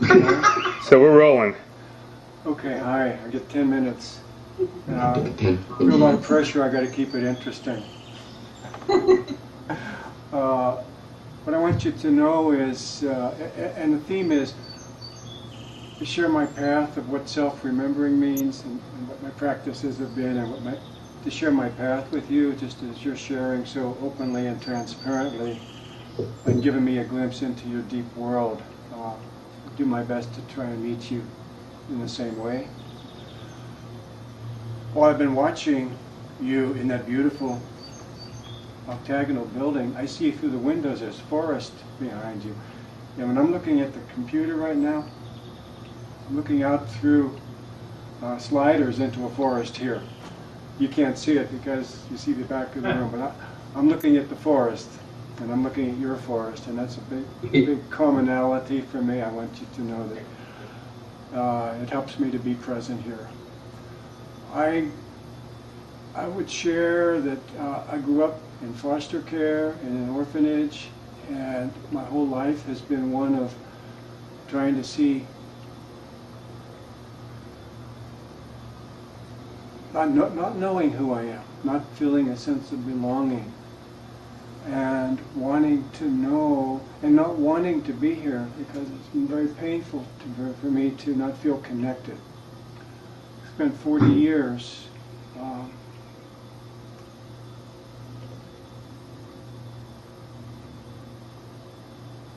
So we're rolling. Okay, hi. I get 10 minutes. I feel a lot of pressure. I got to keep it interesting. What I want you to know is, and the theme is, to share my path of what self-remembering means and what my practices have been, and to share my path with you, just as you're sharing so openly and transparently, and giving me a glimpse into your deep world. Do my best to try and meet you in the same way. Well, I've been watching you in that beautiful octagonal building. I see through the windows there's forest behind you. And when I'm looking at the computer right now, I'm looking out through sliders into a forest here. You can't see it because you see the back of the room, but I'm looking at the forest, and I'm looking at your forest, and that's a big commonality for me. I want you to know that it helps me to be present here. I would share that I grew up in foster care in an orphanage, and my whole life has been one of trying to see, not knowing who I am, not feeling a sense of belonging, and wanting to know, and not wanting to be here because it's been very painful for me to not feel connected. I spent 40 years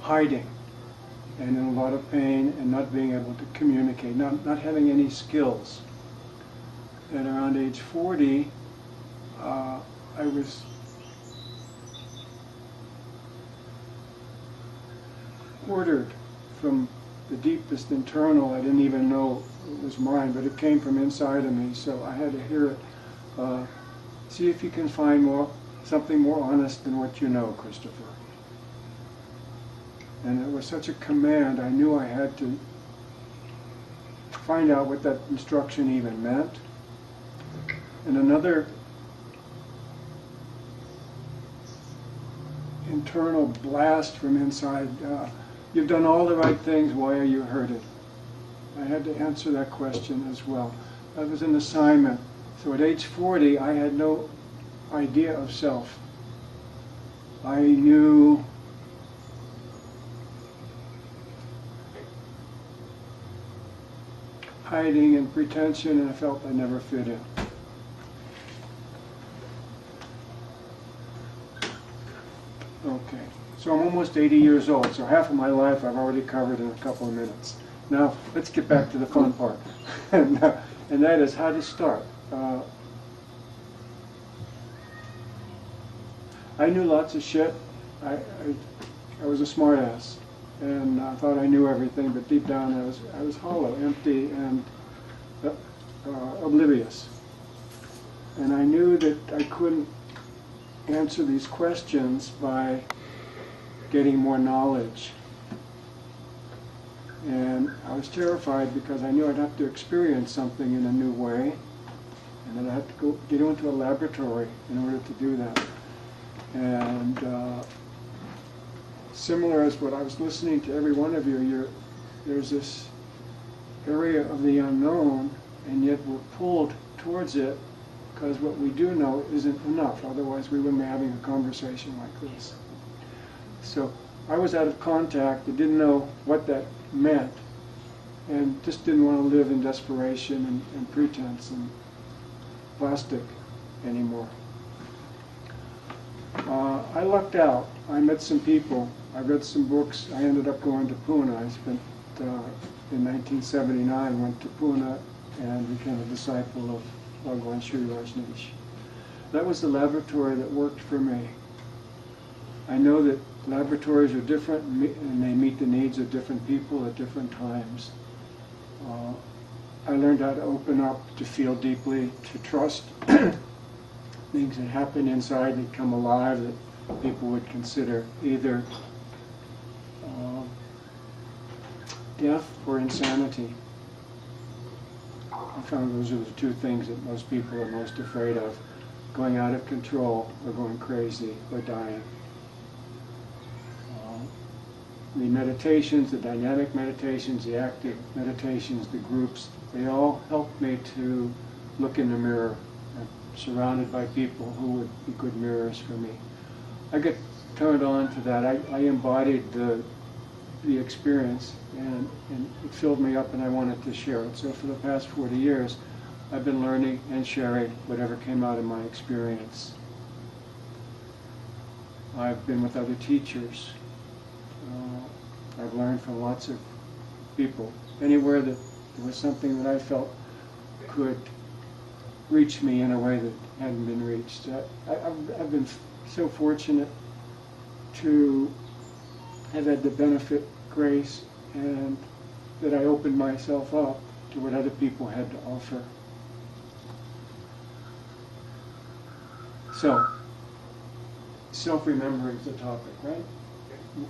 hiding and in a lot of pain and not being able to communicate, not having any skills. And around age 40, I was ordered from the deepest internal. I didn't even know it was mine, but it came from inside of me, so I had to hear it. See if you can find something more honest than what you know, Christopher. And it was such a command, I knew I had to find out what that instruction even meant. And another internal blast from inside, you've done all the right things, why are you hurted? I had to answer that question as well. That was an assignment. So at age 40, I had no idea of self. I knew hiding and pretension, and I felt I never fit in. Okay, so I'm almost 80 years old, so half of my life I've already covered in a couple of minutes. Now, let's get back to the fun part, and that is how to start. I knew lots of shit. I was a smart ass, and I thought I knew everything, but deep down I was hollow, empty, and oblivious. And I knew that I couldn't answer these questions by getting more knowledge. And I was terrified because I knew I'd have to experience something in a new way, and then I had to get into a laboratory in order to do that. And similar as what I was listening to every one of you, there's this area of the unknown, and yet we're pulled towards it because what we do know isn't enough. Otherwise we wouldn't be having a conversation like this. So I was out of contact, I didn't know what that meant, and just didn't want to live in desperation and pretense and plastic anymore. I lucked out. I met some people. I read some books. I ended up going to Pune. I spent, in 1979, went to Pune and became a disciple of Bhagwan Sri Rajneesh. That was the laboratory that worked for me. I know that laboratories are different and they meet the needs of different people at different times. I learned how to open up, to feel deeply, to trust things that happen inside that come alive that people would consider either death or insanity. I found those are the two things that most people are most afraid of: going out of control or going crazy or dying. the meditations, the dynamic meditations, the active meditations, the groups, they all helped me to look in the mirror. I'm surrounded by people who would be good mirrors for me. I get turned on to that. I embodied the experience, and it filled me up, and I wanted to share it. So for the past 40 years, I've been learning and sharing whatever came out of my experience. I've been with other teachers. I've learned from lots of people. Anywhere that there was something that I felt could reach me in a way that hadn't been reached. I've been so fortunate to have had the benefit, grace, and that I opened myself up to what other people had to offer. So, self-remembering is the topic, right?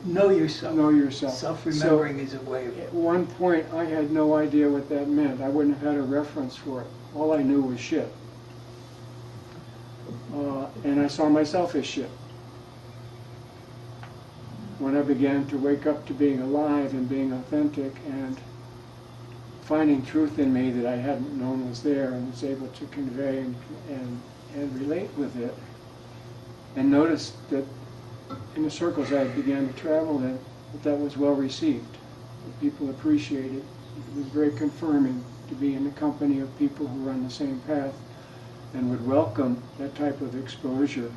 Know yourself. Know yourself. Self-remembering is a way of... At one point, I had no idea what that meant. I wouldn't have had a reference for it. All I knew was shit. And I saw myself as shit. When I began to wake up to being alive and being authentic and finding truth in me that I hadn't known was there and was able to convey and relate with it, and noticed that in the circles I began to travel in, that was well received. That people appreciated it. It was very confirming to be in the company of people who were on the same path and would welcome that type of exposure.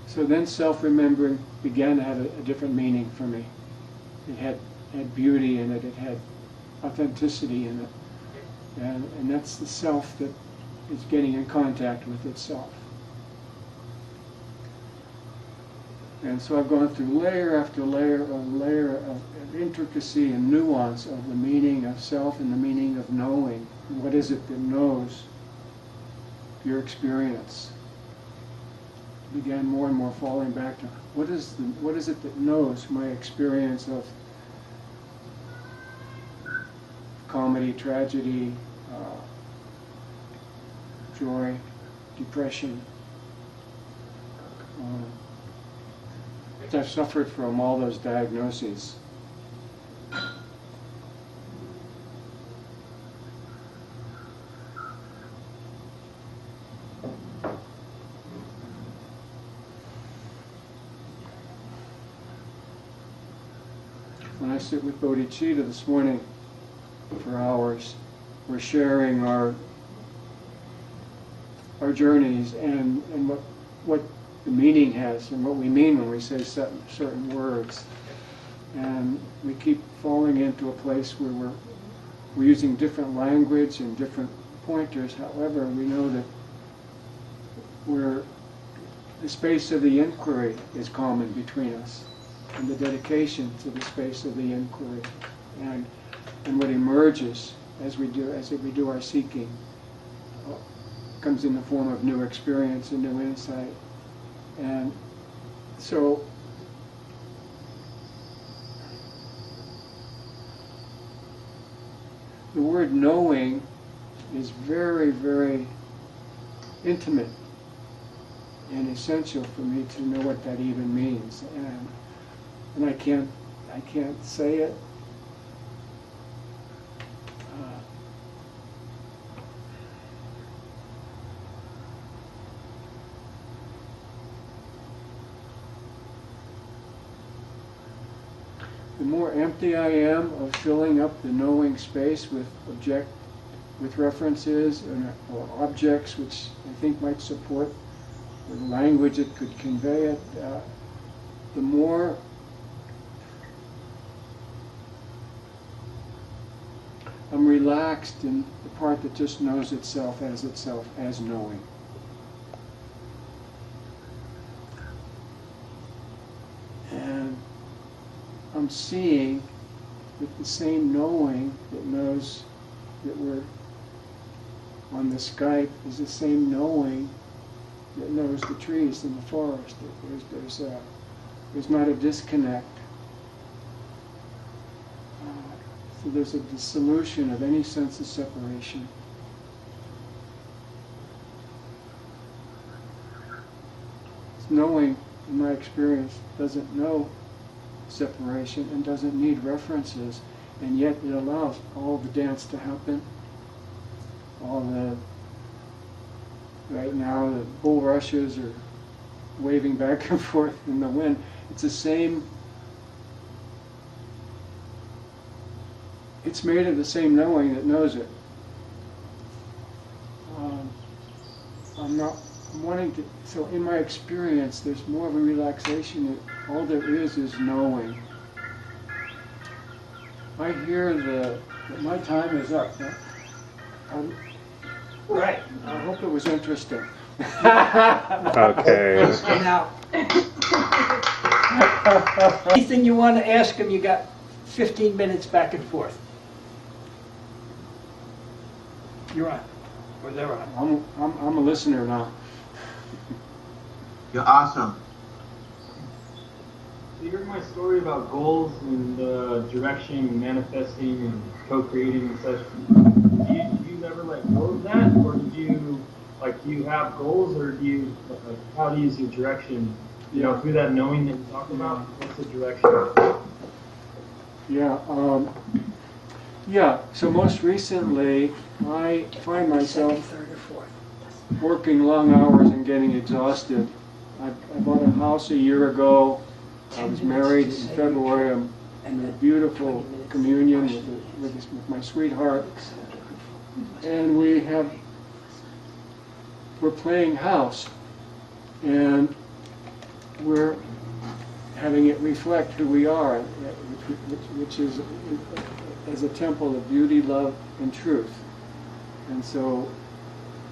So then self-remembering began to have a different meaning for me. It had beauty in it, it had authenticity in it. And that's the self that is getting in contact with itself. And so I've gone through layer after layer of intricacy and nuance of the meaning of self and the meaning of knowing. What is it that knows your experience? Began more and more falling back to what is it that knows my experience of comedy, tragedy, joy, depression. I've suffered from all those diagnoses. When I sit with Bodhicitta this morning for hours, we're sharing our journeys and what the meaning has and what we mean when we say certain words. And we keep falling into a place where we're using different language and different pointers. However, we know that the space of the inquiry is common between us, and the dedication to the space of the inquiry, and what emerges as we do our seeking comes in the form of new experience and new insight. And so the word knowing is very, very intimate and essential for me to know what that even means. And I can't say it. The more empty I am of filling up the knowing space with references or objects which I think might support the language that could convey it, the more I'm relaxed in the part that just knows itself as knowing. And I'm seeing with the same knowing that knows that we're on the Skype is the same knowing that knows the trees in the forest. There's not a disconnect. So there's a dissolution of any sense of separation. Knowing in my experience, doesn't know separation and doesn't need references, and yet it allows all the dance to happen. All the, right now, the bulrushes are waving back and forth in the wind. It's the same, it's made of the same knowing that knows it. I'm wanting to, so in my experience, there's more of a relaxation. All there is knowing. I hear that my time is up. Right. I hope it was interesting. Okay. Now, anything you want to ask him, you got 15 minutes back and forth. You're on, or they're on. I'm a listener now. You're awesome. You heard my story about goals and direction, manifesting and co-creating and such. Did you ever let go of that, or do you have goals, or do you how do you use your direction? You know, through that knowing that you talk about, what's the direction? Yeah. So most recently, I find myself Second, third, or fourth. working long hours and getting exhausted. I bought a house a year ago. I was married in February. I'm in a beautiful communion with my sweetheart, and we're playing house, and we're having it reflect who we are, which is as a temple of beauty, love, and truth. And so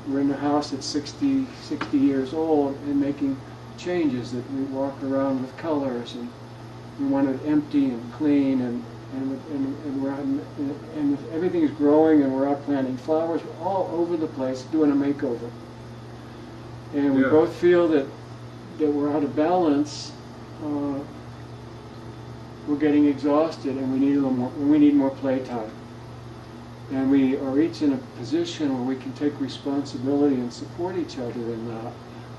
we're in a house that's 60 years old and making changes that we walk around with colors, and we want it empty and clean, and everything is growing, and we're out planting flowers. We're all over the place doing a makeover, and we both feel that we're out of balance. We're getting exhausted, and we need a little more. We need more playtime, and we are each in a position where we can take responsibility and support each other in that,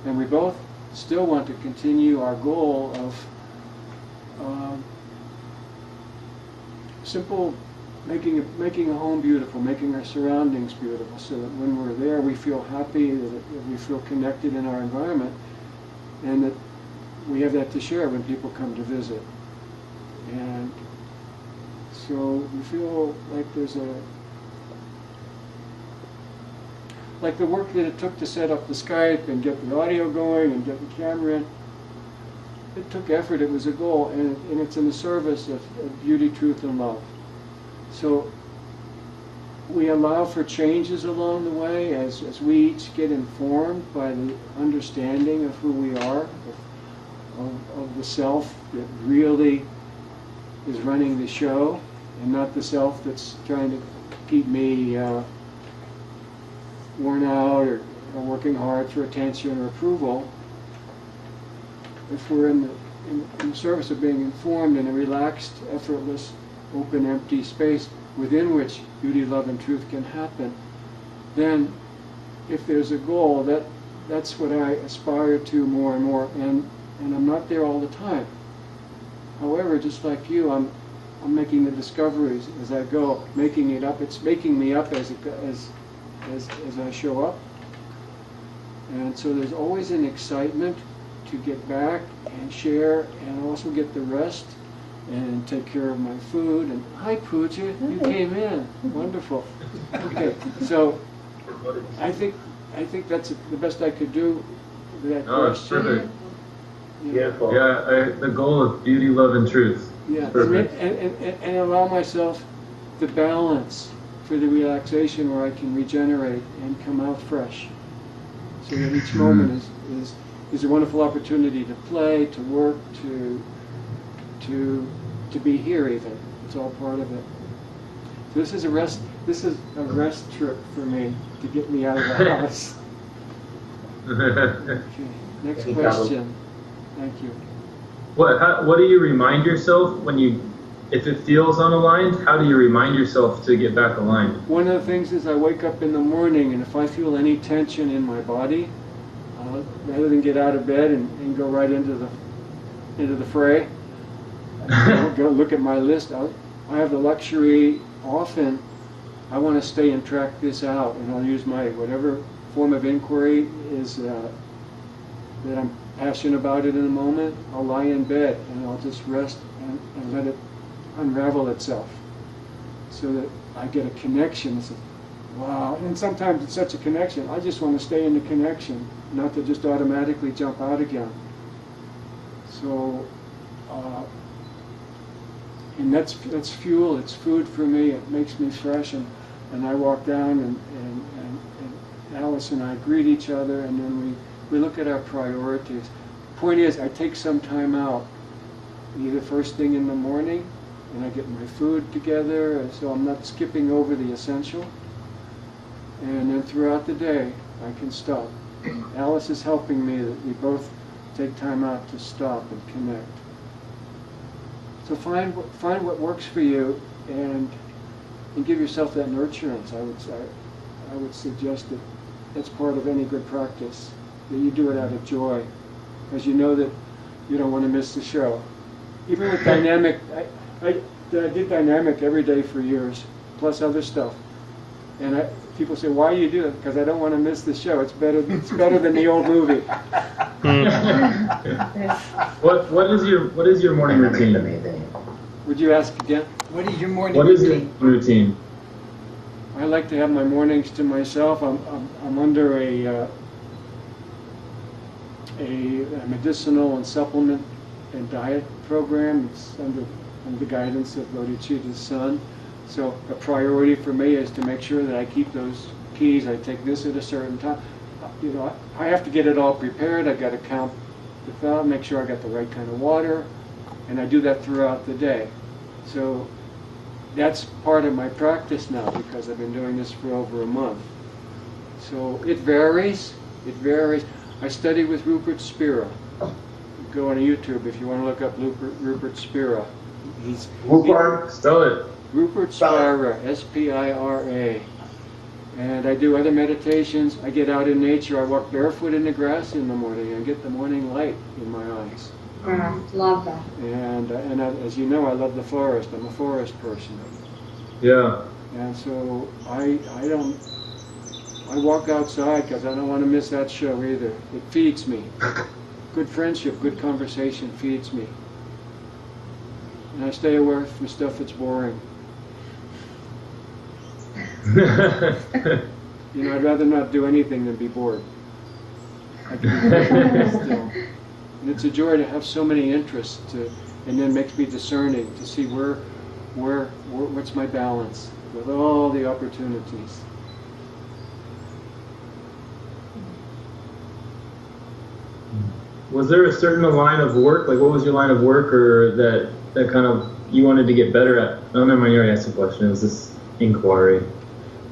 and we both still want to continue our goal of simple making a home beautiful, making our surroundings beautiful, so that when we're there we feel happy, that we feel connected in our environment, and that we have that to share when people come to visit. And so we feel like there's like the work that it took to set up the Skype and get the audio going and get the camera in, it took effort, it was a goal, and it's in the service of beauty, truth, and love. So we allow for changes along the way as we each get informed by the understanding of who we are, of the self that really is running the show, and not the self that's trying to keep me worn out or working hard for attention or approval. If we're in the service of being informed in a relaxed, effortless, open, empty space within which beauty, love, and truth can happen, then if there's a goal, that's what I aspire to more and more, and I'm not there all the time. However, just like you, I'm making the discoveries as I go, making it up. It's making me up as I show up. And so there's always an excitement to get back and share, and also get the rest and take care of my food. And hi, Pooja, you came in. Wonderful. Okay, so I think that's the best I could do with that It's question. perfect. Beautiful. Yeah, the goal of beauty, love, and truth. Yeah, Perfect. and allow myself the balance for the relaxation where I can regenerate and come out fresh. So that each moment is a wonderful opportunity to play, to work, to be here even. It's all part of it. So this is a rest trip for me to get me out of the house. Okay, next question. Thank you. What do you remind yourself if it feels unaligned? How do you remind yourself to get back aligned? One of the things is I wake up in the morning, and if I feel any tension in my body, rather than get out of bed and go right into into the fray. Go look at my list. I have the luxury often. I want to stay and track this out, and I'll use my whatever form of inquiry is that I'm passionate about it in a moment. I'll lie in bed and I'll just rest and let it unravel itself, so that I get a connection. It's wow, and sometimes it's such a connection. I just want to stay in the connection, not to just automatically jump out again. So. And that's fuel, it's food for me, it makes me fresh, and I walk down and Alice and I greet each other, and then we look at our priorities. Point is, I take some time out, either first thing in the morning, and I get my food together, so I'm not skipping over the essential, and then throughout the day, I can stop. Alice is helping me that we both take time out to stop and connect. So find what works for you, and give yourself that nurturance. I would suggest that that's part of any good practice, that you do it out of joy, because you know that you don't want to miss the show. Even with dynamic, I did dynamic every day for years, plus other stuff. And people say, "Why do you do it?" Because I don't want to miss the show. It's better than the old movie. What is your morning routine? Would you ask again? What is your morning What is your routine? routine? I like to have my mornings to myself. I'm under a medicinal and supplement and diet program. It's under the guidance of Bodhicitta's son. So a priority for me is to make sure that I keep those keys. I take this at a certain time. You know, I have to get it all prepared. I got to count the food, make sure I got the right kind of water, and I do that throughout the day. So that's part of my practice now, because I've been doing this for over a month. So it varies. It varies. I study with Rupert Spira. Go on YouTube if you want to look up Rupert Spira. Spell it. Rupert Spira, S-P-I-R-A. And I do other meditations. I get out in nature. I walk barefoot in the grass in the morning and get the morning light in my eyes. Love that. And as you know, I love the forest. I'm a forest person. Yeah. And so I walk outside because I don't want to miss that show either. It feeds me. Good friendship, good conversation feeds me. And I stay away from stuff that's boring. You know, I'd rather not do anything than be bored. I can be still. And it's a joy to have so many interests, and then makes me discerning to see what's my balance with all the opportunities. Was there a certain line of work? Like, what was your line of work, or that kind of you wanted to get better at? Oh, never mind. You already asked the question. It was this inquiry.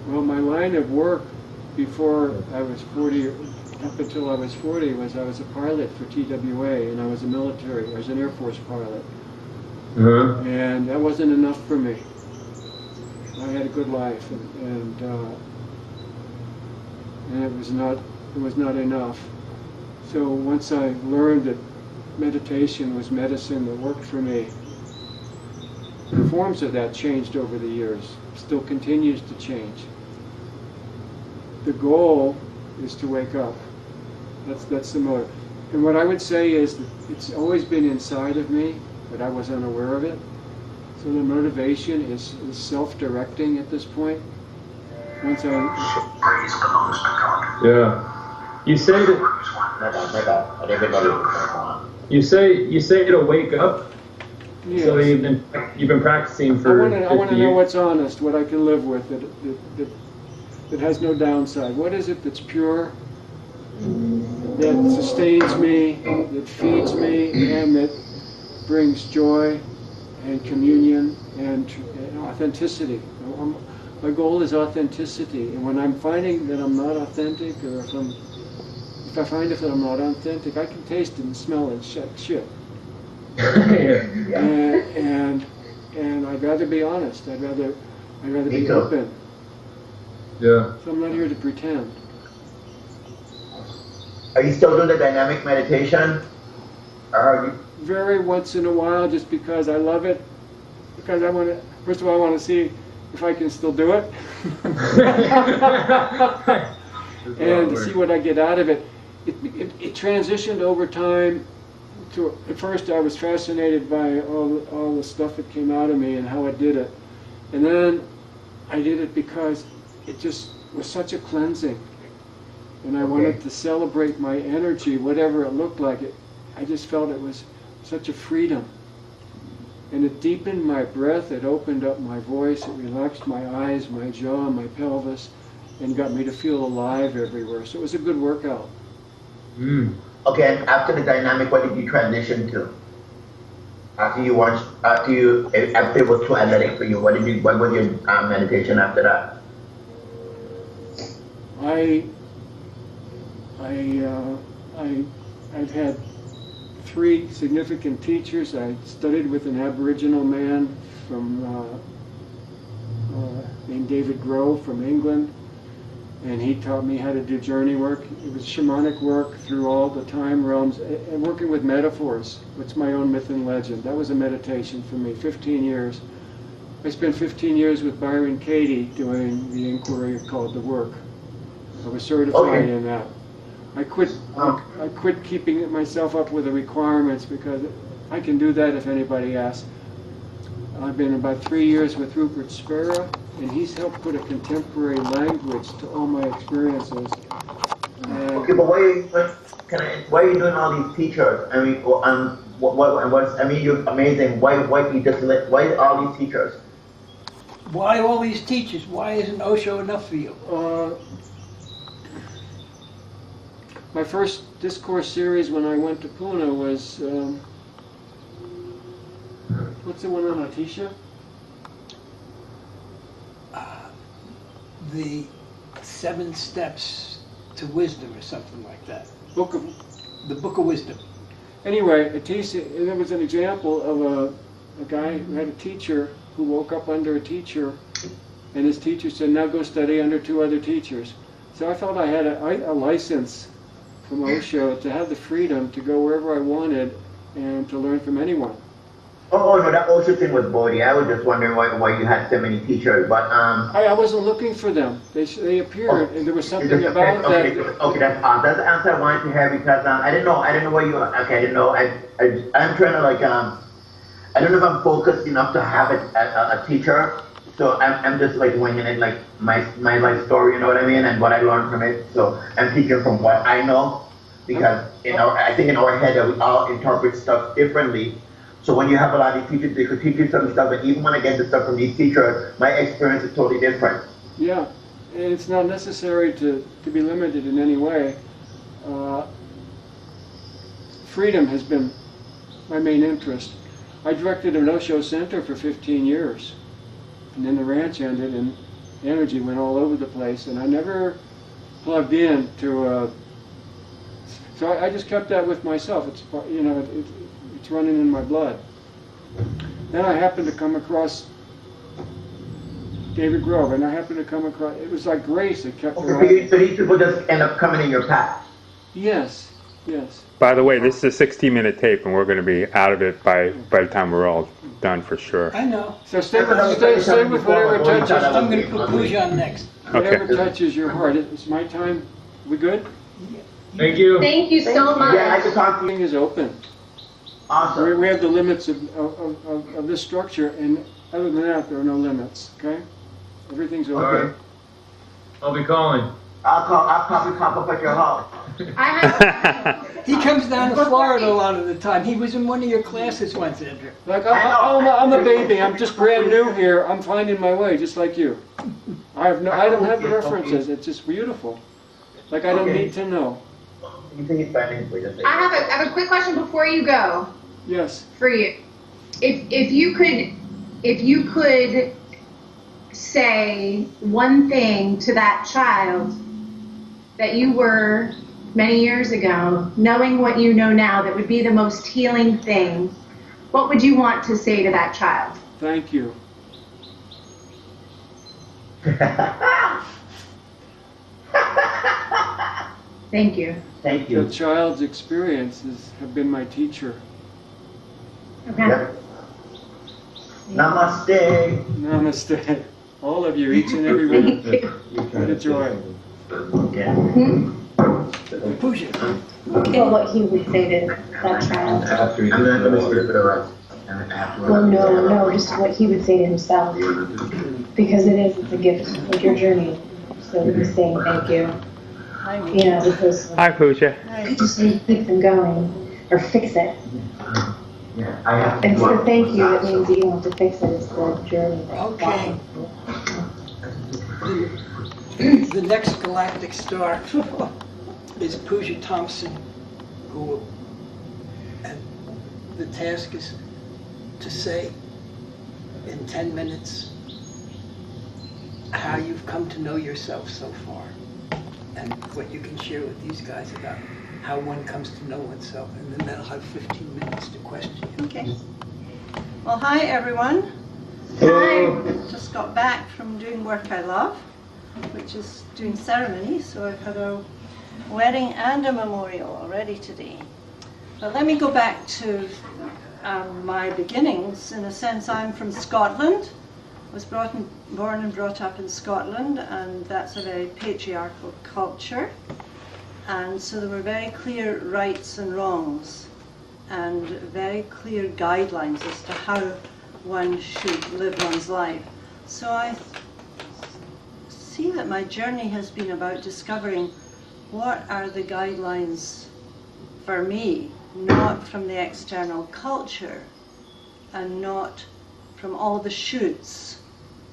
Well, my line of work before I was 40, up until I was 40, was I was a pilot for TWA, and I was a military. I was an Air Force pilot, and that wasn't enough for me. I had a good life, and it was not enough. So once I learned that meditation was medicine that worked for me, the forms of that changed over the years, still continues to change. The goal is to wake up. That's the motive. And what I would say is that it's always been inside of me, but I was unaware of it. So the motivation is self-directing at this point. Once Yeah. You say that. You say to wake up. Yes. So you've been practicing for. I want to 50 know years. what's honest, what I can live with, that has no downside. What is it that's pure, that sustains me, that feeds me, and that brings joy and communion and authenticity. My goal is authenticity, and when I'm finding that I'm not authentic, or if I find that I'm not authentic, I can taste it and smell it, shit. And I'd rather be honest. I'd rather be open. Yeah. So I'm not here to pretend. Are you still doing the dynamic meditation? Or very once in a while, just because I love it. Because I want to. First of all, I want to see if I can still do it, and to see what I get out of it. It transitioned over time. At first, I was fascinated by all the stuff that came out of me and how I did it, and then I did it because it just was such a cleansing, and I wanted to celebrate my energy, whatever it looked like. I just felt it was such a freedom, and it deepened my breath. It opened up my voice. It relaxed my eyes, my jaw, my pelvis, and got me to feel alive everywhere. So it was a good workout. Okay, and after the dynamic, what did you transition to? After it was too athletic for you, what was your meditation after that? I've had 3 significant teachers. I studied with an Aboriginal man named David Grove from England, and he taught me how to do journey work. It was shamanic work through all the time realms and working with metaphors. It's my own myth and legend. That was a meditation for me, 15 years. I spent 15 years with Byron Katie doing the inquiry called The Work. I was certified in that. I quit keeping myself up with the requirements because I can do that if anybody asks. I've been about 3 years with Rupert Spera, and he's helped put a contemporary language to all my experiences. Okay, but why are you doing all these teachers? I mean, you're amazing. Why all these teachers? Why all these teachers? Why isn't Osho enough for you? My first discourse series when I went to Pune was, what's the one on Atisha? The 7 Steps to Wisdom or something like that. The Book of Wisdom. Anyway, Atisha, and there was an example of a guy who had a teacher who woke up under a teacher, and his teacher said, now go study under 2 other teachers. So I felt I had a license from Osho to have the freedom to go wherever I wanted and to learn from anyone. Oh no, that Osho thing was Bodhi. I was just wondering why you had so many teachers, but I wasn't looking for them. They appeared, and there was something about that. Okay, that's the answer I wanted to hear because I didn't know where you. Okay, I didn't know. I'm trying to I don't know if I'm focused enough to have a teacher. So I'm just winging it, like my life story, you know what I mean, and what I learned from it. So I'm teaching from what I know, because I think in our head we all interpret stuff differently. So when you have a lot of teachers, they could teach you some stuff, but even when I get the stuff from these teachers, my experience is totally different. Yeah, and it's not necessary to be limited in any way. Freedom has been my main interest. I directed an Osho center for 15 years. And then the ranch ended and energy went all over the place, and I never plugged in to so I just kept that with myself. It's it's running in my blood. Then I happened to come across David Grove, and I happened to come across, it was like grace that kept Okay, so these people just end up coming in your path. Yes. By the way, this is a 60-minute tape, and we're going to be out of it by the time we're all done for sure. I know. So stay with whatever touches. I'm going to put Pujan next. Whatever touches your heart. It's my time. We good? Thank you. Thank you so much. Yeah, I can talk to you. Everything is open. Awesome. We have the limits of this structure, and other than that, there are no limits. Okay? Everything's open. All right. I'll be calling. I'll probably pop up at your house. He comes down to Florida a lot of the time. He was in one of your classes once, Andrew. Like, I'm a baby. I'm just brand new here. I'm finding my way, just like you. I don't have the references. It's just beautiful. Like, I don't need to know. You think it's finding for just I have a quick question before you go Yes. for you. If you could say one thing to that child that you were many years ago, knowing what you know now, that would be the most healing thing, what would you want to say to that child? Thank you. Thank you. Thank The you. child's experiences have been my teacher. Okay. Yep. Namaste. Namaste. All of you, each and every one of you. What a joy. Okay. Puja. Well, what he would say to that child. After you do that, let me speak for the rest. And afterwards. Well, no, just what he would say to himself. Because it's a gift, like your journey. So he's saying thank you. You know, because Hi, Pooja. you just need to keep them going, or fix it. Yeah, I have to. It's the thank you that means that you don't have to fix it, it's the journey. Okay. The next galactic star is Pooja Thompson, who, and the task is to say in 10 minutes how you've come to know yourself so far, and what you can share with these guys about how one comes to know oneself, and then they'll have 15 minutes to question you. Okay. Well, hi everyone. Hello. Just got back from doing work I love, which is doing ceremony. So I've had a wedding and a memorial already today. But let me go back to my beginnings. In a sense, I'm from Scotland. I was born and brought up in Scotland, and that's a very patriarchal culture. And so there were very clear rights and wrongs, and very clear guidelines as to how one should live one's life. So I see that my journey has been about discovering what are the guidelines for me, not from the external culture and not from all the shoulds,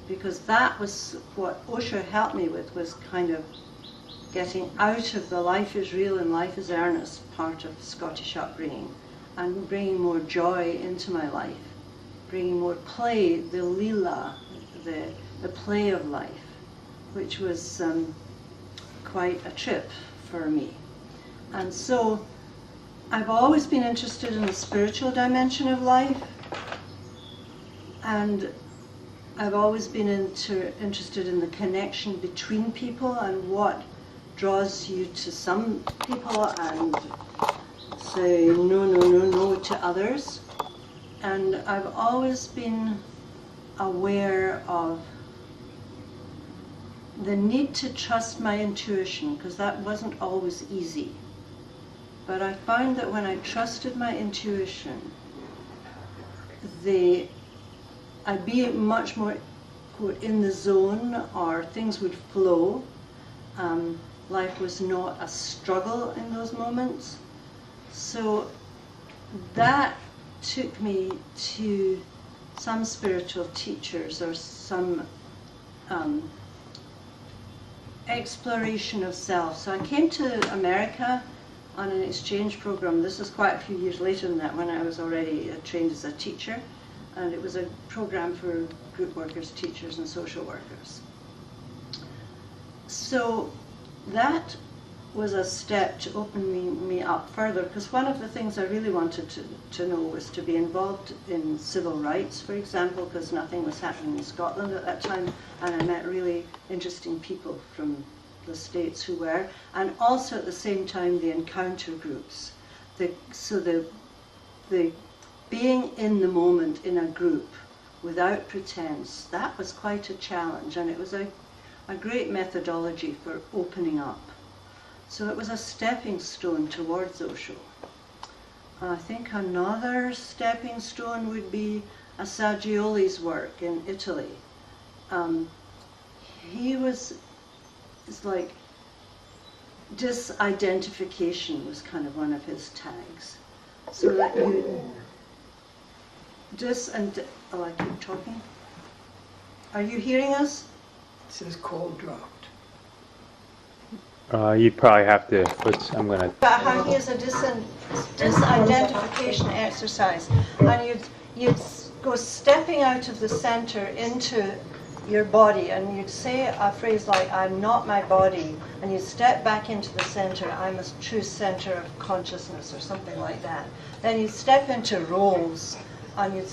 because that was what Osho helped me with, was kind of getting out of the life is real and life is earnest part of Scottish upbringing and bringing more joy into my life, bringing more play, the lila, the play of life, which was quite a trip for me. And so I've always been interested in the spiritual dimension of life, and I've always been interested in the connection between people and what draws you to some people and say no to others. And I've always been aware of the need to trust my intuition, because that wasn't always easy. But I found that when I trusted my intuition, I'd be much more in the zone, or things would flow. Life was not a struggle in those moments. So that took me to some spiritual teachers or some exploration of self. So I came to America on an exchange program. This is quite a few years later than that, when I was already trained as a teacher. And it was a program for group workers, teachers, and social workers. So that was a step to open me up further, because one of the things I really wanted to know was to be involved in civil rights, for example, because nothing was happening in Scotland at that time, and I met really interesting people from the States who were, and also at the same time the encounter groups. So the being in the moment in a group without pretense, that was quite a challenge, and it was a great methodology for opening up. So it was a stepping stone towards Osho. I think another stepping stone would be Assagioli's work in Italy. It's like disidentification was kind of one of his tags. So that you oh, I keep talking. Are you hearing us? It says call dropped. You'd probably have to, I'm gonna, About how he is a disidentification exercise, and you'd go stepping out of the center into your body, and you'd say a phrase like, I'm not my body, and you'd step back into the center, I'm a true center of consciousness, or something like that. Then you'd step into roles, and you'd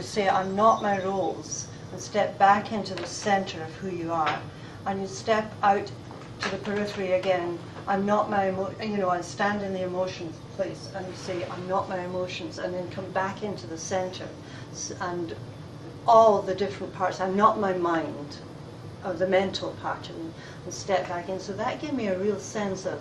say, I'm not my roles, and step back into the center of who you are. And you'd step out to the periphery again, I'm not my I stand in the emotions place and say, I'm not my emotions, and then come back into the center and all the different parts. I'm not my mind, of the mental part, and step back in. So that gave me a real sense of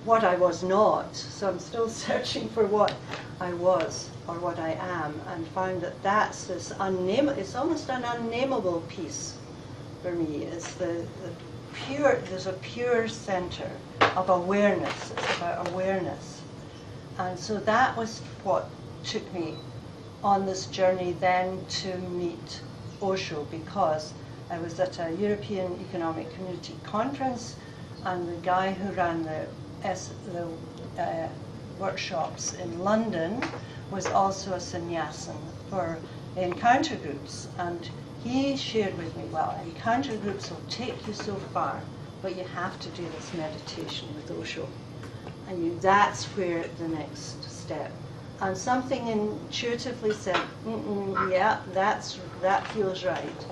what I was not. So I'm still searching for what I was or what I am, and found that that's this it's almost an unnameable piece for me. It's there's a pure center of awareness. It's about awareness. And so that was what took me on this journey then to meet Osho, because I was at a European Economic Community conference, and the guy who ran the workshops in London was also a sannyasin for encounter groups, and he shared with me, well, encounter groups will take you so far, but you have to do this meditation with Osho, and that's where the next step. And something intuitively said, yeah, that feels right.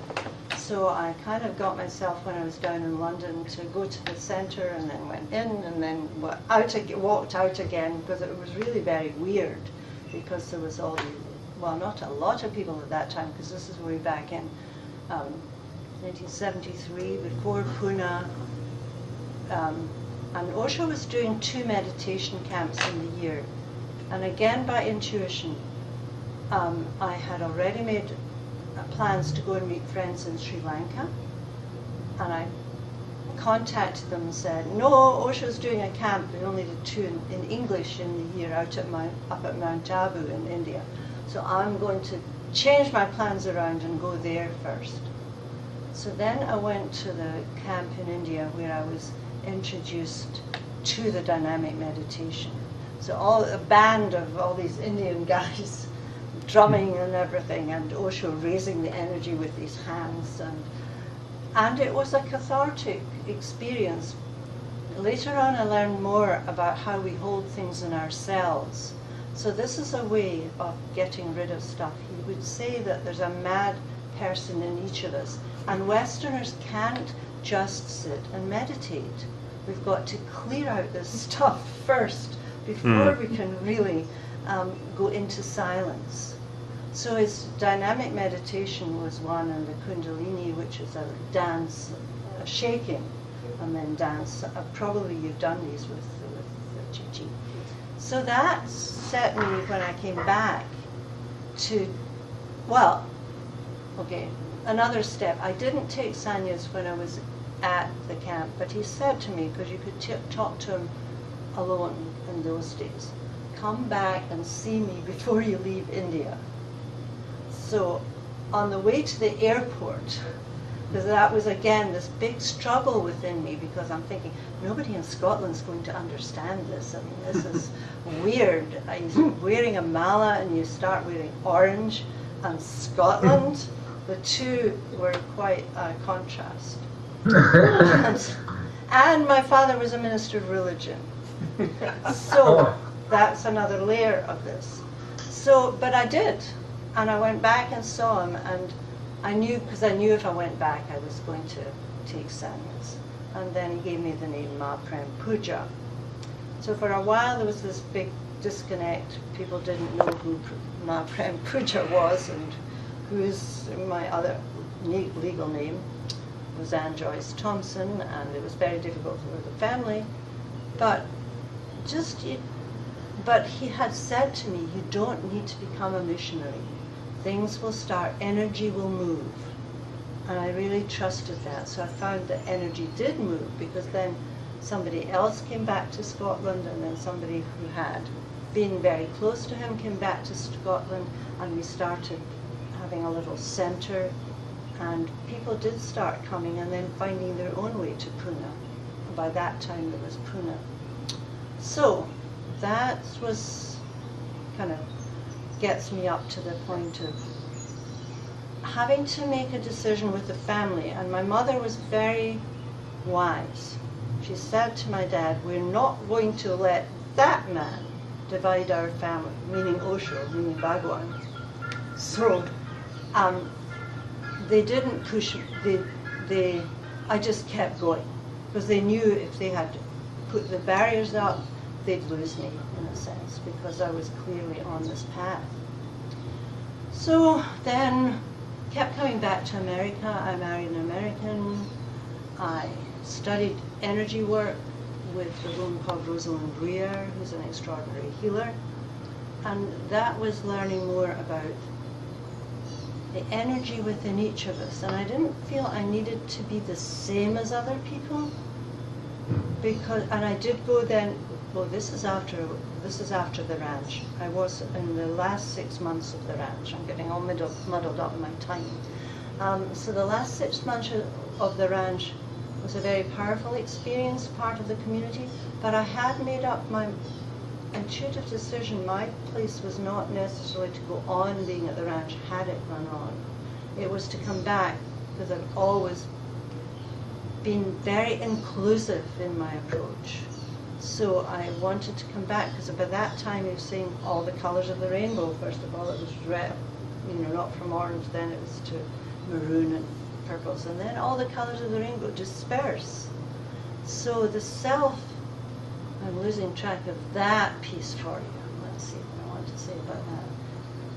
So I kind of got myself, when I was down in London, to go to the centre, and then went in, and then walked out again, because it was really very weird, because there was not a lot of people at that time, because this is way back in 1973, before Pune. And Osho was doing 2 meditation camps in the year. And again, by intuition, I had already made plans to go and meet friends in Sri Lanka, and I contacted them and said, no, Osho's doing a camp. They only did 2 in English in the year up at Mount Abu in India. So I'm going to change my plans around and go there first. So then I went to the camp in India, where I was introduced to the dynamic meditation. So a band of all these Indian guys drumming and everything, and Osho raising the energy with his hands, and it was a cathartic experience. Later on I learned more about how we hold things in ourselves. So this is a way of getting rid of stuff. He would say that there's a mad person in each of us, and Westerners can't just sit and meditate. We've got to clear out this stuff first before we can really go into silence. So his dynamic meditation was one, and the Kundalini, which is a dance, shaking, and then dance. Probably you've done these with Gigi. So that set me, when I came back, to, another step. I didn't take sannyas when I was at the camp, but he said to me, because you could talk to him alone in those days, come back and see me before you leave India. So on the way to the airport, because that was again this big struggle within me, because I'm thinking, nobody in Scotland's going to understand this. I mean, this is weird. You're wearing a mala and you start wearing orange, and Scotland, the two were quite a contrast. And my father was a minister of religion. So that's another layer of this. So, but I did. And I went back and saw him, and I knew if I went back I was going to take sannyas. And then he gave me the name Mahaprem Puja. So for a while there was this big disconnect. People didn't know who Mahaprem Puja was, and who's my other legal name was Anne Joyce Thompson, and it was very difficult for the family. But he had said to me, you don't need to become a missionary. Things will start, energy will move. And I really trusted that. So I found that energy did move, because then somebody else came back to Scotland, and then somebody who had been very close to him came back to Scotland, and we started having a little centre, and people did start coming and then finding their own way to Pune. By that time it was Pune. So that was kind of gets me up to the point of having to make a decision with the family. And my mother was very wise. She said to my dad, we're not going to let that man divide our family, meaning Osho, meaning Bhagwan. So they didn't push, I just kept going, because they knew if they had put the barriers up, they'd lose me in a sense, because I was clearly on this path. So then, kept coming back to America. I married an American. I studied energy work with a woman called Rosalind Greer, who's an extraordinary healer. And that was learning more about the energy within each of us. And I didn't feel I needed to be the same as other people. And I did go then, well, this is after the ranch. I was in the last 6 months of the ranch. I'm getting all muddled up in my time. So the last 6 months of the ranch was a very powerful experience, part of the community, but I had made up my intuitive decision. My place was not necessarily to go on being at the ranch had it run on. It was to come back, because I've always been very inclusive in my approach. So I wanted to come back, because by that time you've seen all the colors of the rainbow. First of all, it was red, not from orange, then it was to maroon and purples, and then all the colors of the rainbow disperse. So the self, I'm losing track of that piece for you. Let's see what I want to say about that.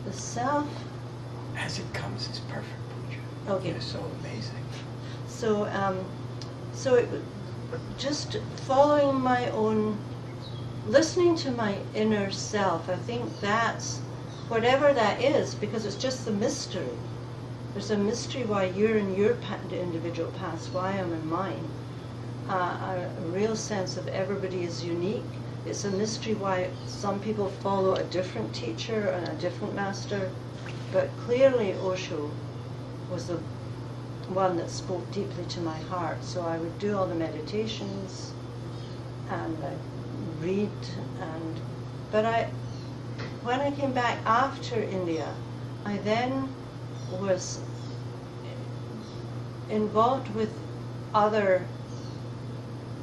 The self, As it comes, it's perfect, Pooja. okay. You're so amazing. So, so it was just following my own, listening to my inner self. I think that's, whatever that is, because it's just the mystery. There's a mystery why you're in your individual paths, why I'm in mine. A real sense of everybody is unique. It's a mystery why some people follow a different teacher and a different master. But clearly Osho was the one that spoke deeply to my heart. So I would do all the meditations and I'd read, but when I came back after India, I then was involved with other,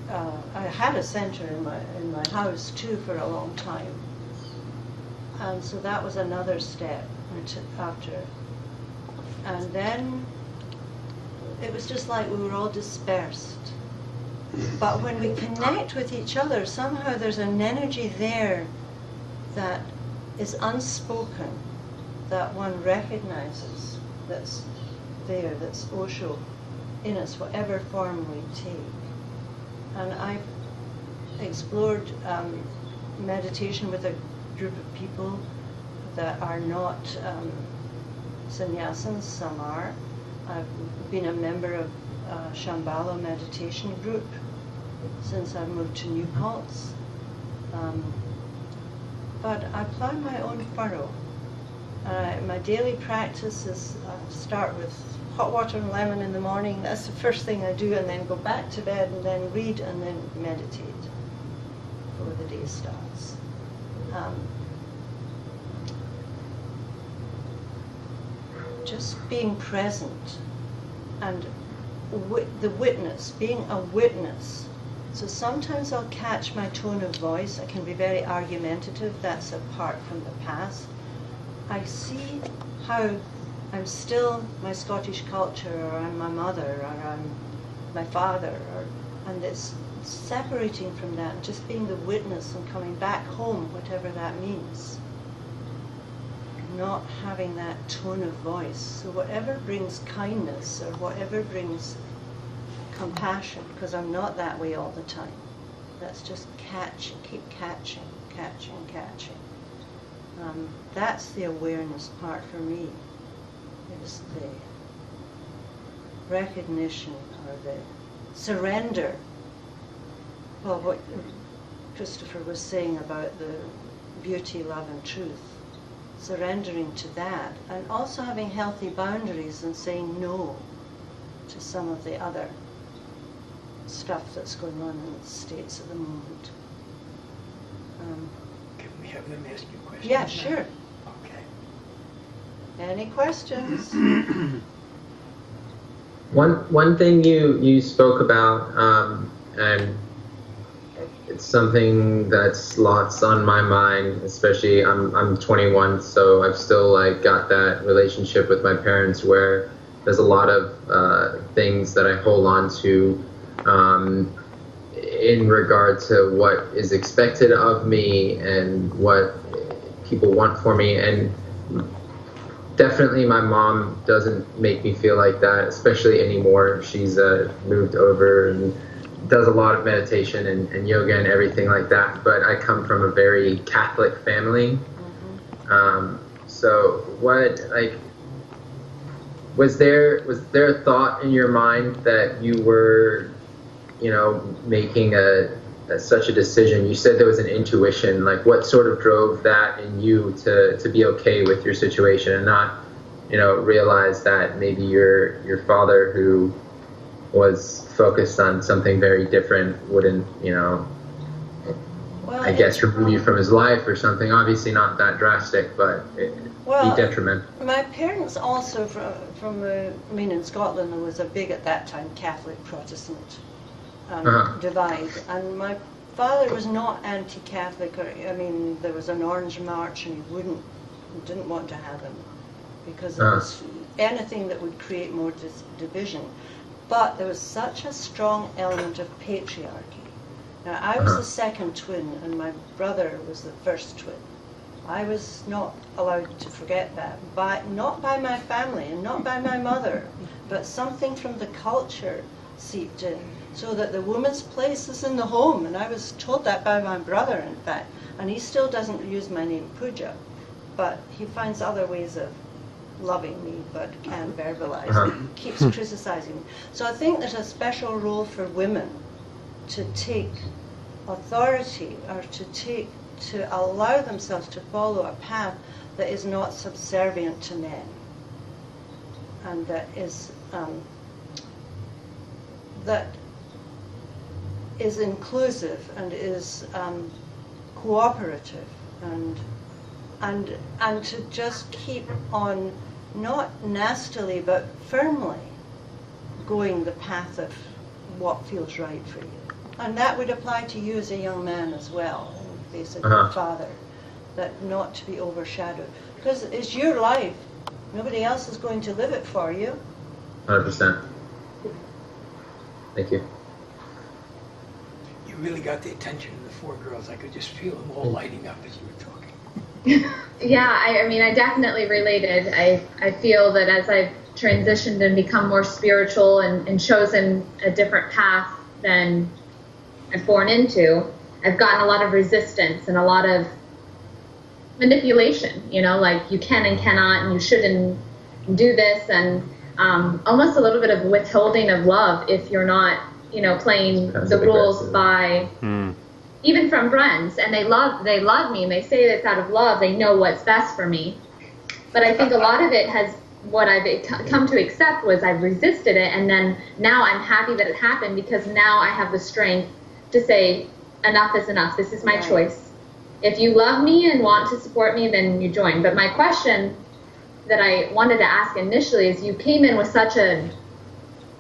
I had a center in my house too for a long time. And so that was another step after. And then it was just like we were all dispersed. But when we connect with each other, somehow there's an energy there that is unspoken, that one recognizes, that's there, that's Osho in us, whatever form we take. And I've explored meditation with a group of people that are not sannyasins, some are. I've been a member of Shambhala meditation group since I moved to New Paltz. But I plow my own furrow. My daily practice is start with hot water and lemon in the morning. That's the first thing I do, and then go back to bed and then read and then meditate before the day starts. Just being present and the witness, being a witness. So sometimes I'll catch my tone of voice. I can be very argumentative. That's apart from the past. I see how I'm still my Scottish culture, or I'm my mother, or I'm my father, and it's separating from that and just being the witness and coming back home, whatever that means. Not having that tone of voice. So whatever brings kindness or whatever brings compassion, because I'm not that way all the time. That's just catching, keep catching, catching, catching. That's the awareness part for me, is the recognition or the surrender. Well, what Christopher was saying about the beauty, love and truth. Surrendering to that, and also having healthy boundaries and saying no to some of the other stuff that's going on in the States at the moment. Can we have them ask you questions? Yeah, now? sure. Okay. Any questions? One thing you spoke about, and it's something that's lots on my mind, especially I'm 21, so I've still got that relationship with my parents where there's a lot of things that I hold on to in regard to what is expected of me and what people want for me. And definitely my mom doesn't make me feel like that, especially anymore. She's moved over and does a lot of meditation and yoga and everything like that. But I come from a very Catholic family. So what, like, was there a thought in your mind that you were, you know, making such a decision? You said there was an intuition. Like, what sort of drove that in you to be okay with your situation and not, you know, realize that maybe your father, who was focused on something very different, wouldn't, you know, Well, I guess remove you from his life or something? Obviously not that drastic, but be detrimental. My parents also from in Scotland there was a big, at that time, Catholic Protestant divide, and my father was not anti-Catholic, there was an Orange March and he didn't want to have him because it was anything that would create more division. But there was such a strong element of patriarchy. Now, I was the second twin, and my brother was the first twin. I was not allowed to forget that, not by my family and not by my mother, but something from the culture seeped in, so that the woman's place is in the home, and I was told that by my brother, in fact, and he still doesn't use my name Pooja, but he finds other ways of loving me, but can't verbalize it, keeps criticizing me. So I think there's a special role for women to take authority, or to allow themselves to follow a path that is not subservient to men, and that is inclusive and is cooperative, and to just keep on, not nastily but firmly, going the path of what feels right for you. And that would apply to you as a young man as well, basically, father, that not to be overshadowed. Because it's your life. Nobody else is going to live it for you. 100%. Thank you. You really got the attention of the four girls. I could just feel them all lighting up as you were talking. Yeah, I definitely related. I feel that as I've transitioned and become more spiritual and chosen a different path than I've born into, I've gotten a lot of resistance and a lot of manipulation, like you can and cannot, and you shouldn't do this, and almost a little bit of withholding of love if you're not, playing the rules by, even from friends, and they love me, and they say it's out of love, they know what's best for me. But I think a lot of it has, what I've come to accept was I've resisted it, and then now I'm happy that it happened, because now I have the strength to say, enough is enough, this is my choice. If you love me and want to support me, then you join. But my question that I wanted to ask initially is, you came in with such a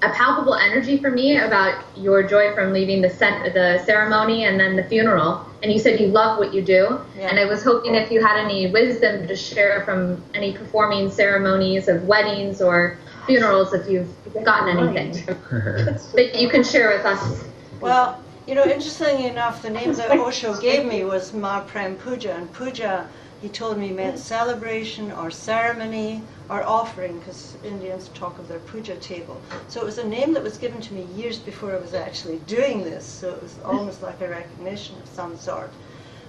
palpable energy for me about your joy from leaving the ceremony and then the funeral, and you said you love what you do, and I was hoping if you had any wisdom to share from any performing ceremonies of weddings or funerals, if you've gotten anything that you can share with us. Well, interestingly enough, the name that Osho gave me was Ma Prem Puja, and puja, he told me, meant celebration or ceremony or offering, because Indians talk of their puja table. So it was a name that was given to me years before I was actually doing this, so it was almost like a recognition of some sort.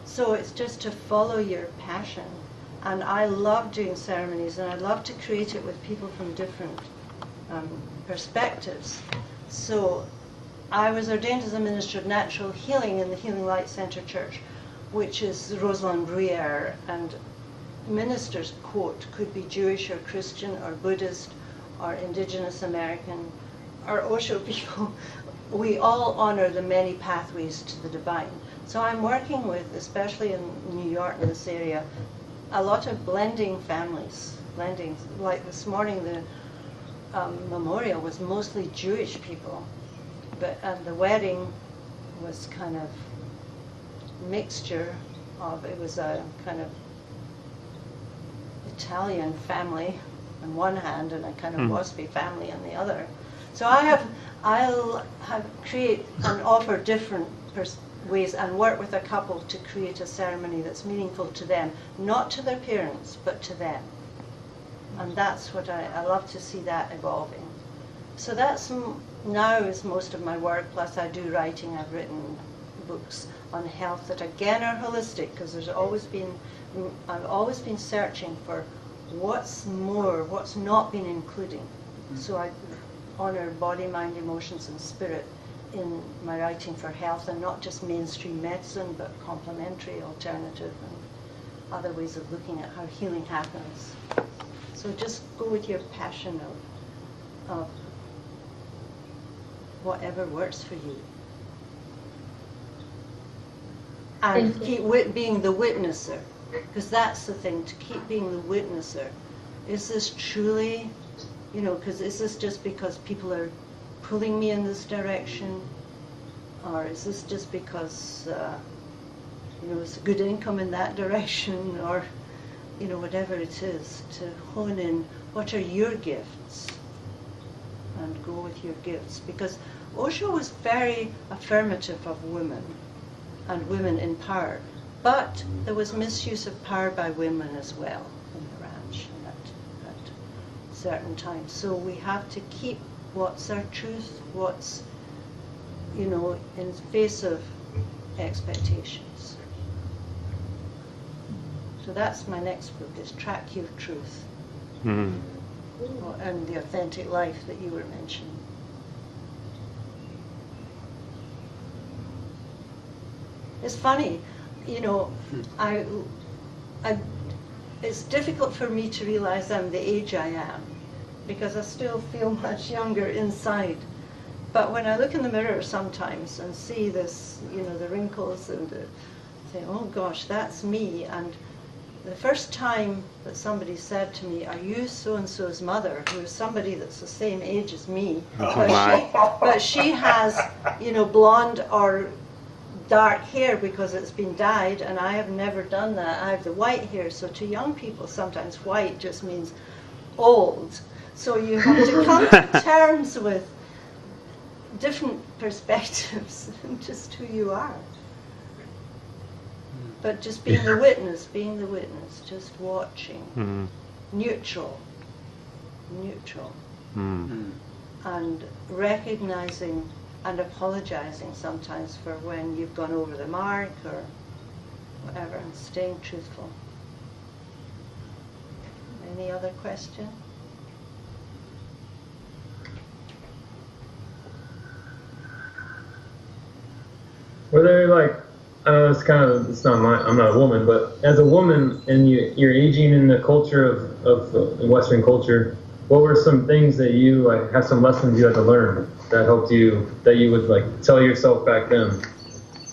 So it's just to follow your passion. And I love doing ceremonies, and I love to create it with people from different perspectives. So I was ordained as a minister of natural healing in the Healing Light Center Church, which is Rosalind Bruyère, and ministers' quote could be Jewish or Christian or Buddhist or Indigenous American or Osho people. We all honor the many pathways to the divine. So I'm working with, especially in New York, in this area, a lot of blending families. Blending, like this morning, the memorial was mostly Jewish people, and the wedding was kind of mixture of, it was a kind of Italian family on one hand and a kind of WASPy family on the other. So I'll create and offer different ways and work with a couple to create a ceremony that's meaningful to them, not to their parents, but to them. And that's what I love to see that evolving. So that's now is most of my work, plus I do writing. I've written books on health that again are holistic, because I've always been searching for what's more, what's not been including. So I honor body, mind, emotions and spirit in my writing for health, and not just mainstream medicine, but complementary, alternative and other ways of looking at how healing happens. So just go with your passion of whatever works for you. And Thank you. keep being the witnesser, because that's the thing, to keep being the witnesser. Is this truly, you know, because is this just because people are pulling me in this direction? Or is this just because, you know, it's a good income in that direction? Or, you know, whatever it is, to hone in what are your gifts and go with your gifts. Because Osho was very affirmative of women and women in power, but there was misuse of power by women as well in the ranch at certain times. So we have to keep what's our truth, what's, you know, in face of expectations. So that's my next book, is Track Your Truth. Mm. And the authentic life that you were mentioning. It's funny, you know, it's difficult for me to realize I'm the age I am, because I still feel much younger inside. But when I look in the mirror sometimes and see this, you know, the wrinkles and say, oh gosh, that's me. And the first time that somebody said to me, are you so-and-so's mother, who is somebody that's the same age as me, but she has, you know, blonde or dark hair because it's been dyed, and I have never done that. I have the white hair. So to young people, sometimes white just means old. So you have to come to terms with different perspectives and just who you are. But just being the witness, just watching, neutral, and recognizing and apologizing sometimes for when you've gone over the mark or whatever, and staying truthful. Any other question? Were there, like, I know it's not I'm not a woman, but as a woman and you're aging in the culture of Western culture, what were some things that you, like, have some lessons you had to learn that helped you, that you would, like, tell yourself back then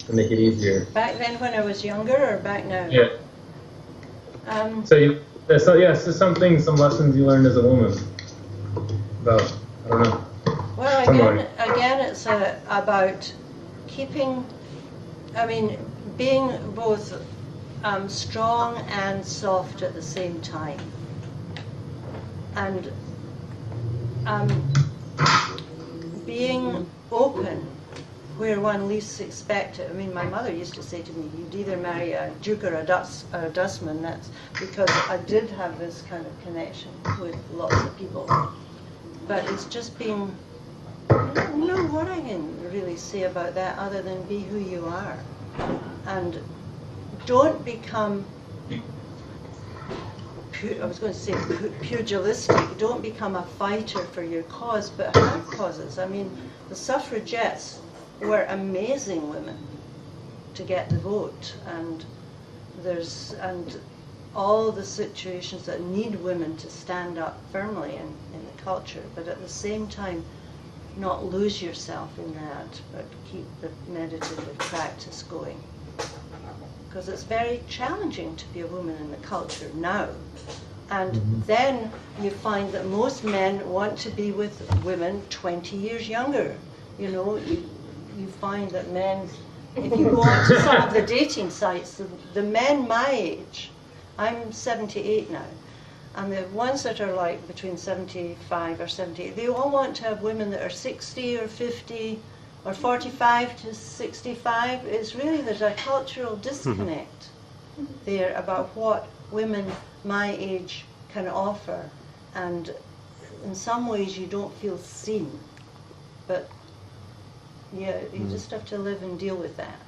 to make it easier? Back then when I was younger, or back now? Yeah. So some things, some lessons you learned as a woman about, I don't know. Well, again, it's about keeping, being both strong and soft at the same time. And being open where one least expects it. My mother used to say to me, you'd either marry a duke or a dustman. That's because I did have this kind of connection with lots of people. But it's just being, I don't know what I can really say about that other than be who you are. And don't become, I was going to say pugilistic, don't become a fighter for your cause, but have causes. The suffragettes were amazing women to get the vote, and all the situations that need women to stand up firmly in the culture, but at the same time not lose yourself in that, but keep the meditative practice going. Because it's very challenging to be a woman in the culture now. And then you find that most men want to be with women 20 years younger. You find that men, if you go on to some of the dating sites, the men my age, I'm 78 now, and the ones that are like between 75 or 78, they all want to have women that are 60 or 50 or 45 to 65, it's really, there's a cultural disconnect there about what women my age can offer, and in some ways you don't feel seen, but yeah, you just have to live and deal with that.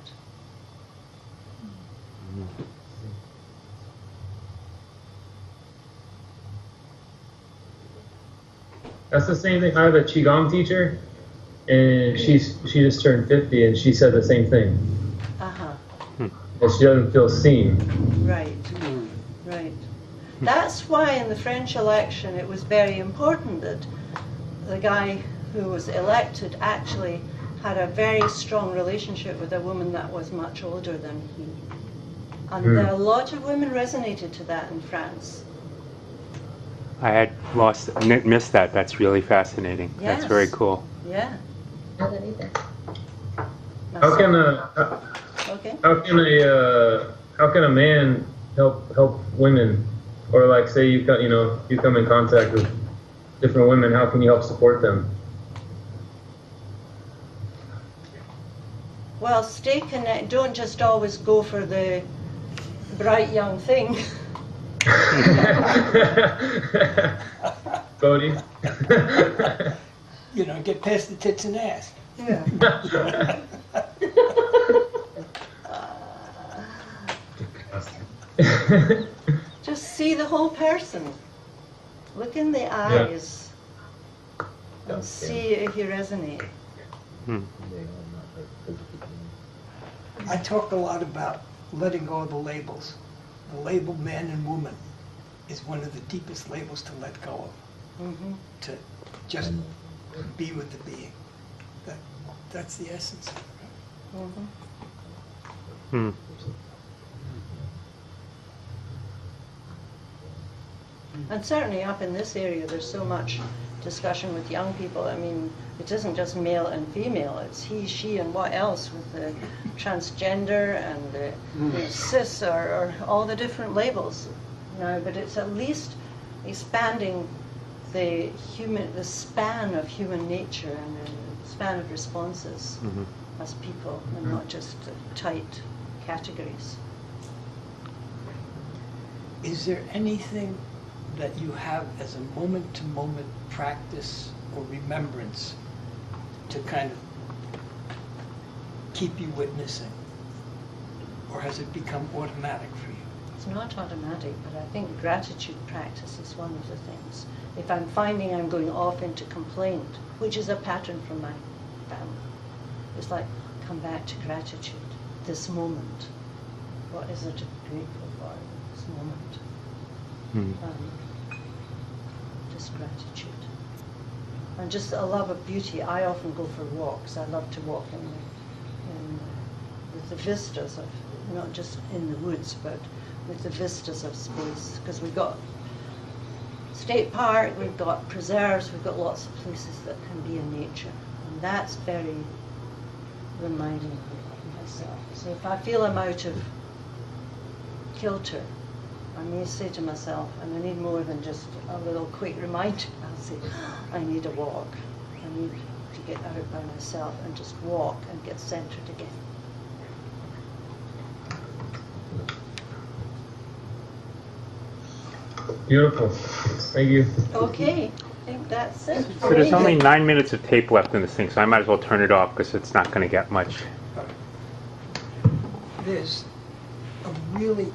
That's the same thing. I have a Qigong teacher, and she just turned 50, and she said the same thing. Uh-huh. That she doesn't feel seen. Right, right. That's why in the French election it was very important that the guy who was elected actually had a very strong relationship with a woman that was much older than he. And a lot of women resonated to that in France. I had missed that. That's really fascinating. That's very Yes. cool. Yeah. Know that either. How can Okay. how can a man help women, or like say you come in contact with different women, how can you help support them? Well, stay connected. Don't just always go for the bright young thing. Cody? You know, get past the tits and ass. Yeah. Just see the whole person. Look in the eyes and see if you resonate. I talk a lot about letting go of the labels. The label man and woman is one of the deepest labels to let go of. To just be with the being. That's the essence of it. And certainly up in this area, there's so much discussion with young people. I mean, it isn't just male and female, it's he, she, and what else with the transgender and the cis or all the different labels. You know, but it's at least expanding the span of human nature and the span of responses as people, and not just tight categories. Is there anything that you have as a moment-to-moment practice or remembrance to kind of keep you witnessing? Or has it become automatic for you? It's not automatic, but I think gratitude practice is one of the things. If I'm finding I'm going off into complaint, which is a pattern from my family, it's like, come back to gratitude, this moment. What is there to be grateful for in this moment? Just gratitude. And just a love of beauty. I often go for walks. I love to walk with the vistas of, not just in the woods, but with the vistas of space. Because we've got state park, we've got preserves, we've got lots of places that can be in nature. And that's very reminding of myself. So if I feel I'm out of kilter, I may say to myself, and I need more than just a little quick reminder, I'll say, I need a walk. I need to get out by myself and just walk and get centered again. Beautiful. Thank you. Okay, I think that's it. So there's only 9 minutes of tape left in this thing, so I might as well turn it off because it's not going to get much. There's a really